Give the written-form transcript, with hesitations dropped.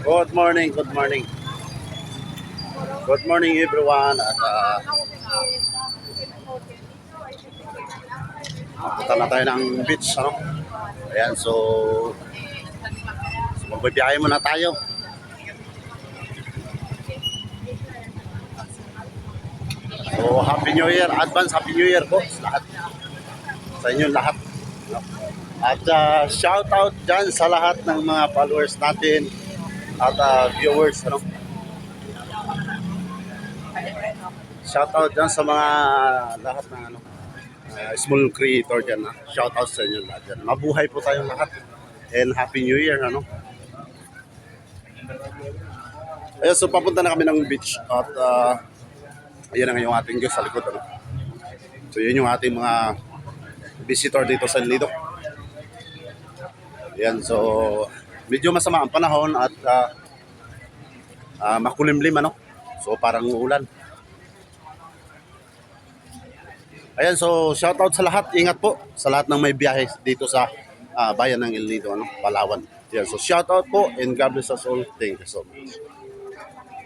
Good morning, good morning. Good morning everyone. At punta na tayo ng beach, ano? Ayan, so magbibiyahe muna tayo. So Happy New Year, advance Happy New Year po sa lahat. Sa inyo lahat. No? At shout out dyan sa lahat ng mga followers natin at viewers, ano? Shout out dyan sa mga lahat ng small creator dyan. Shout out sa inyo lahat dyan. Mabuhay po tayong lahat. And Happy New Year, ano? Ayan, so papunta na kami ng beach at ayan ang yung ating guest sa likod, ano? So yun yung ating mga visitor dito sa Lido. Ayan, so medyo masama ang panahon at makulimlim, ano? So parang uulan. Ayan, so shoutout sa lahat. Ingat po sa lahat ng may biyahe dito sa bayan ng El Nido, ano, Palawan. Ayan, so shoutout po and God bless us all. Thank you so much.